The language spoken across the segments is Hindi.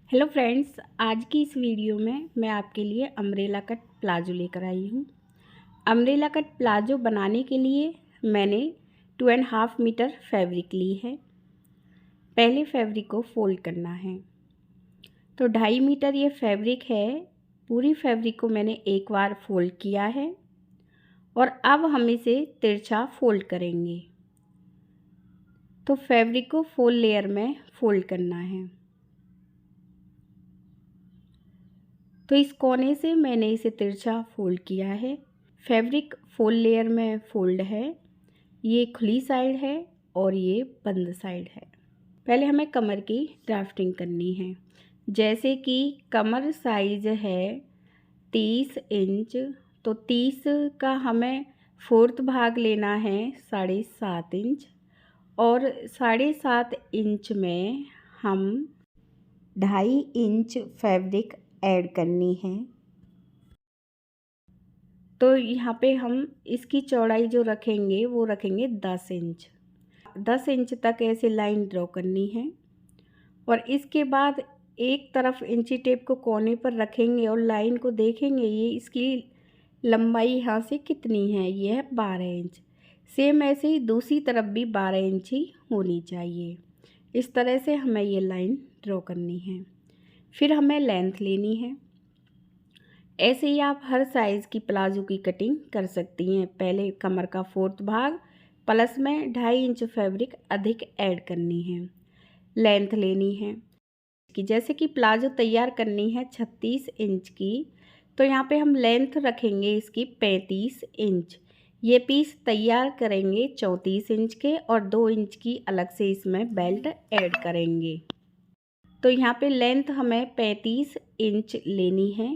हेलो फ्रेंड्स, आज की इस वीडियो में मैं आपके लिए अम्ब्रेला कट प्लाजो लेकर आई हूँ। अम्ब्रेला कट प्लाजो बनाने के लिए मैंने 2.5 मीटर फैब्रिक ली है। पहले फैब्रिक को फोल्ड करना है। तो 2.5 मीटर ये फैब्रिक है। पूरी फैब्रिक को मैंने एक बार फोल्ड किया है और अब हम इसे तिरछा फोल्ड करेंगे। तो फैब्रिक को 4 लेयर में फोल्ड करना है। तो इस कोने से मैंने इसे तिरछा फोल्ड किया है। फैब्रिक 4 लेयर में फोल्ड है। ये खुली साइड है और ये बंद साइड है। पहले हमें कमर की ड्राफ्टिंग करनी है। जैसे कि कमर साइज है 30 इंच, तो 30 का हमें 4th भाग लेना है 7.5 इंच, और 7.5 इंच में हम 2.5 इंच फैब्रिक ऐड करनी है। तो यहाँ पे हम इसकी चौड़ाई जो रखेंगे वो रखेंगे 10 इंच। 10 इंच तक ऐसे लाइन ड्रॉ करनी है और इसके बाद एक तरफ इंची टेप को कोने पर रखेंगे और लाइन को देखेंगे ये इसकी लंबाई यहाँ से कितनी है। ये है 12 इंच। सेम ऐसे ही दूसरी तरफ भी 12 इंच ही होनी चाहिए। इस तरह से हमें ये लाइन ड्रॉ करनी है। फिर हमें लेंथ लेनी है। ऐसे ही आप हर साइज़ की प्लाजो की कटिंग कर सकती हैं। पहले कमर का 4th भाग प्लस में 2.5 इंच फैब्रिक अधिक ऐड करनी है। लेंथ लेनी है कि जैसे कि प्लाजो तैयार करनी है 36 इंच की, तो यहाँ पे हम लेंथ रखेंगे इसकी 35 इंच। ये पीस तैयार करेंगे 34 इंच के और 2 इंच की अलग से इसमें बेल्ट ऐड करेंगे। तो यहाँ पे लेंथ हमें 35 इंच लेनी है।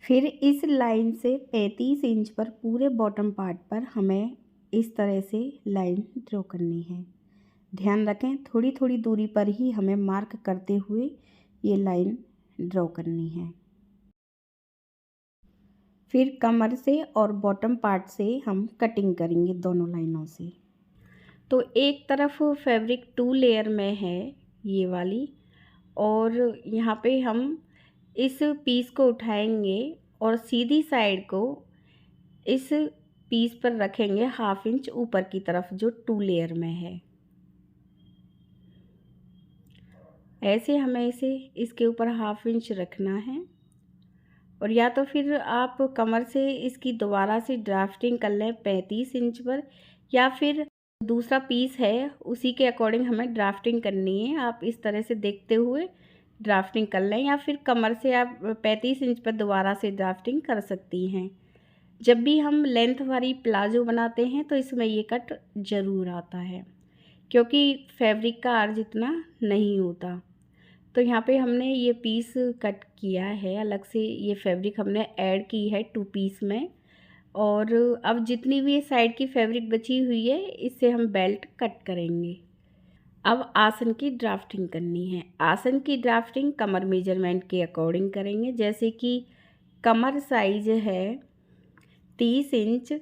फिर इस लाइन से 35 इंच पर पूरे बॉटम पार्ट पर हमें इस तरह से लाइन ड्रॉ करनी है। ध्यान रखें थोड़ी थोड़ी दूरी पर ही हमें मार्क करते हुए ये लाइन ड्रॉ करनी है। फिर कमर से और बॉटम पार्ट से हम कटिंग करेंगे दोनों लाइनों से। तो एक तरफ फैब्रिक 2 लेयर में है ये वाली, और यहाँ पे हम इस पीस को उठाएंगे और सीधी साइड को इस पीस पर रखेंगे 1/2 इंच ऊपर की तरफ जो 2 लेयर में है। ऐसे हमें इसे इसके ऊपर 1/2 इंच रखना है और या तो फिर आप कमर से इसकी दोबारा से ड्राफ्टिंग कर लें 35 इंच पर, या फिर दूसरा पीस है उसी के अकॉर्डिंग हमें ड्राफ्टिंग करनी है। आप इस तरह से देखते हुए ड्राफ्टिंग कर लें, या फिर कमर से आप 35 इंच पर दोबारा से ड्राफ्टिंग कर सकती हैं। जब भी हम लेंथ वाली प्लाजो बनाते हैं तो इसमें ये कट ज़रूर आता है, क्योंकि फैब्रिक का अर्ज इतना नहीं होता। तो यहाँ पे हमने ये पीस कट किया है अलग से, ये फैब्रिक हमने ऐड की है 2 पीस में, और अब जितनी भी ये साइड की फैब्रिक बची हुई है इससे हम बेल्ट कट करेंगे। अब आसन की ड्राफ्टिंग करनी है। आसन की ड्राफ्टिंग कमर मेजरमेंट के अकॉर्डिंग करेंगे। जैसे कि कमर साइज है 30 इंच,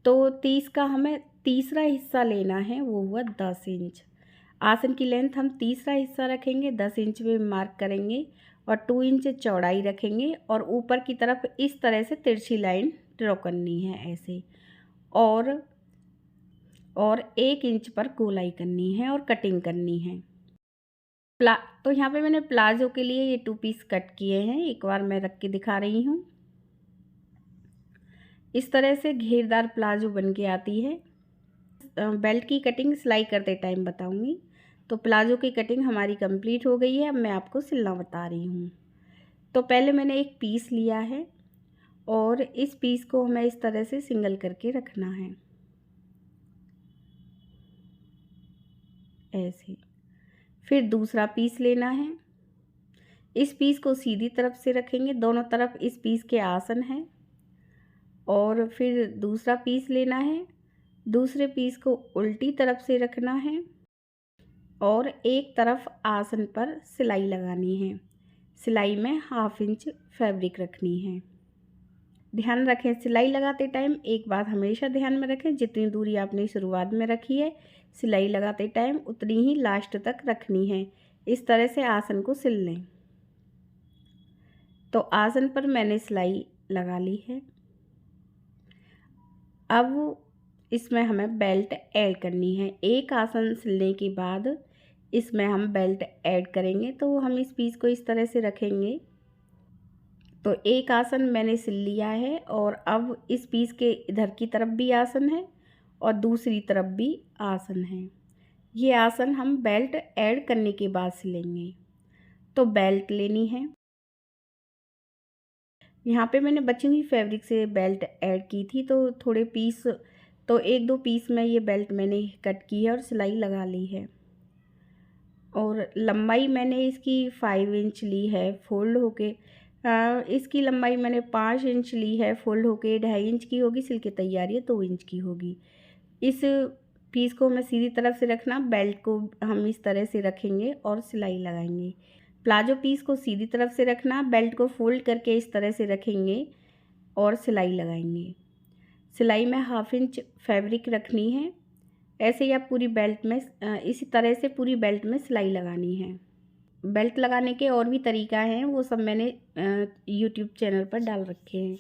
तो 30 का हमें तीसरा हिस्सा लेना है, वो हुआ 10 इंच। आसन की लेंथ हम तीसरा हिस्सा रखेंगे, 10 इंच में मार्क करेंगे और 2 इंच चौड़ाई रखेंगे और ऊपर की तरफ इस तरह से तिरछी लाइन ड्रॉ करनी है ऐसे, और 1 इंच पर गोलाई करनी है और कटिंग करनी है। तो यहाँ पे मैंने प्लाजो के लिए ये 2 पीस कट किए हैं। एक बार मैं रख के दिखा रही हूँ। इस तरह से घेरदार प्लाजो बन के आती है। बेल्ट की कटिंग सिलाई करते टाइम बताऊंगी। तो प्लाजो की कटिंग हमारी कंप्लीट हो गई है। अब मैं आपको सिलना बता रही हूँ। तो पहले मैंने एक पीस लिया है और इस पीस को हमें इस तरह से सिंगल करके रखना है ऐसे। फिर दूसरा पीस लेना है। इस पीस को सीधी तरफ से रखेंगे, दोनों तरफ इस पीस के आसन हैं। और फिर दूसरा पीस लेना है, दूसरे पीस को उल्टी तरफ से रखना है और एक तरफ आसन पर सिलाई लगानी है। सिलाई में 1/2 इंच फैब्रिक रखनी है। ध्यान रखें सिलाई लगाते टाइम एक बात हमेशा ध्यान में रखें, जितनी दूरी आपने शुरुआत में रखी है सिलाई लगाते टाइम उतनी ही लास्ट तक रखनी है। इस तरह से आसन को सिल लें। तो आसन पर मैंने सिलाई लगा ली है। अब इसमें हमें बेल्ट ऐड करनी है। एक आसन सिलने के बाद इसमें हम बेल्ट ऐड करेंगे। तो हम इस पीस को इस तरह से रखेंगे। तो एक आसन मैंने सिल लिया है और अब इस पीस के इधर की तरफ भी आसन है और दूसरी तरफ भी आसन है। ये आसन हम बेल्ट ऐड करने के बाद सिलेंगे। तो बेल्ट लेनी है। यहाँ पे मैंने बची हुई फैब्रिक से बेल्ट ऐड की थी, तो थोड़े पीस, तो एक दो पीस में ये बेल्ट मैंने कट की है और सिलाई लगा ली है। और लंबाई मैंने इसकी 5 इंच ली है फोल्ड होके। इसकी लंबाई मैंने 5 इंच ली है फोल्ड होके। 2.5 इंच की होगी, सिल के तैयार ये 2 इंच की होगी। इस पीस को हमें सीधी तरफ से रखना, बेल्ट को हम इस तरह से रखेंगे और सिलाई लगाएंगे। प्लाजो पीस को सीधी तरफ से रखना, बेल्ट को फोल्ड करके इस तरह से रखेंगे और सिलाई लगाएंगे। सिलाई में 1/2 इंच फैब्रिक रखनी है। ऐसे ही आप पूरी बेल्ट में इसी तरह से पूरी बेल्ट में सिलाई लगानी है। बेल्ट लगाने के और भी तरीका हैं, वो सब मैंने यूट्यूब चैनल पर डाल रखे हैं।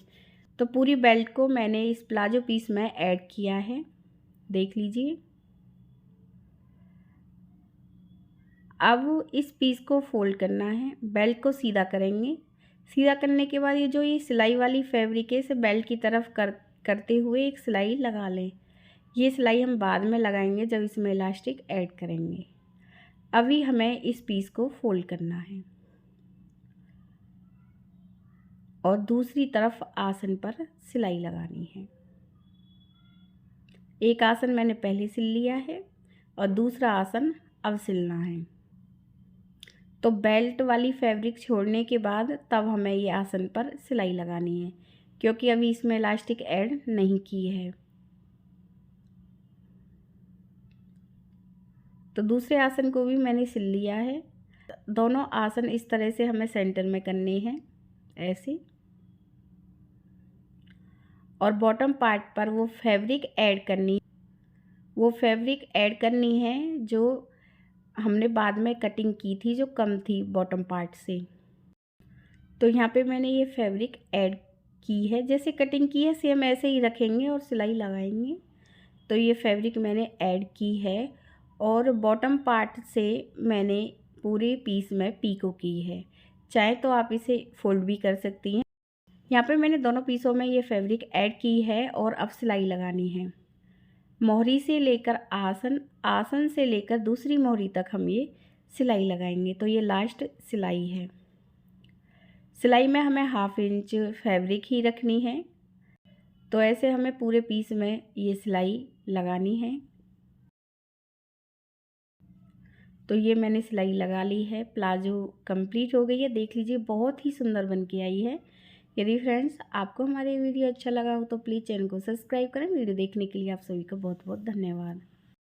तो पूरी बेल्ट को मैंने इस प्लाजो पीस में ऐड किया है, देख लीजिए। अब इस पीस को फोल्ड करना है, बेल्ट को सीधा करेंगे। सीधा करने के बाद ये जो ये सिलाई वाली फैब्रिक है, इसे बेल्ट की तरफ करते हुए एक सिलाई लगा लें। ये सिलाई हम बाद में लगाएंगे जब इसमें इलास्टिक ऐड करेंगे। अभी हमें इस पीस को फोल्ड करना है और दूसरी तरफ आसन पर सिलाई लगानी है। एक आसन मैंने पहले सिल लिया है और दूसरा आसन अब सिलना है। तो बेल्ट वाली फैब्रिक छोड़ने के बाद तब हमें ये आसन पर सिलाई लगानी है, क्योंकि अभी इसमें इलास्टिक ऐड नहीं की है। तो दूसरे आसन को भी मैंने सिल लिया है। दोनों आसन इस तरह से हमें सेंटर में करने हैं, ऐसे। और बॉटम पार्ट पर वो फैब्रिक ऐड करनी है जो हमने बाद में कटिंग की थी, जो कम थी बॉटम पार्ट से। तो यहाँ पे मैंने ये फैब्रिक ऐड की है, जैसे कटिंग की है सेम ऐसे ही रखेंगे और सिलाई लगाएंगे। तो ये फैब्रिक मैंने ऐड की है और बॉटम पार्ट से मैंने पूरे पीस में पीको की है। चाहे तो आप इसे फोल्ड भी कर सकती हैं। यहाँ पे मैंने दोनों पीसों में ये फैब्रिक ऐड की है और अब सिलाई लगानी है। मोहरी से लेकर आसन से लेकर दूसरी मोहरी तक हम ये सिलाई लगाएंगे। तो ये लास्ट सिलाई है। सिलाई में हमें 1/2 इंच फैब्रिक ही रखनी है। तो ऐसे हमें पूरे पीस में ये सिलाई लगानी है। तो ये मैंने सिलाई लगा ली है। प्लाजो कंप्लीट हो गई है, देख लीजिए बहुत ही सुंदर बन के आई है। यदि फ्रेंड्स आपको हमारी वीडियो अच्छा लगा हो तो प्लीज़ चैनल को सब्सक्राइब करें। वीडियो देखने के लिए आप सभी का बहुत बहुत धन्यवाद।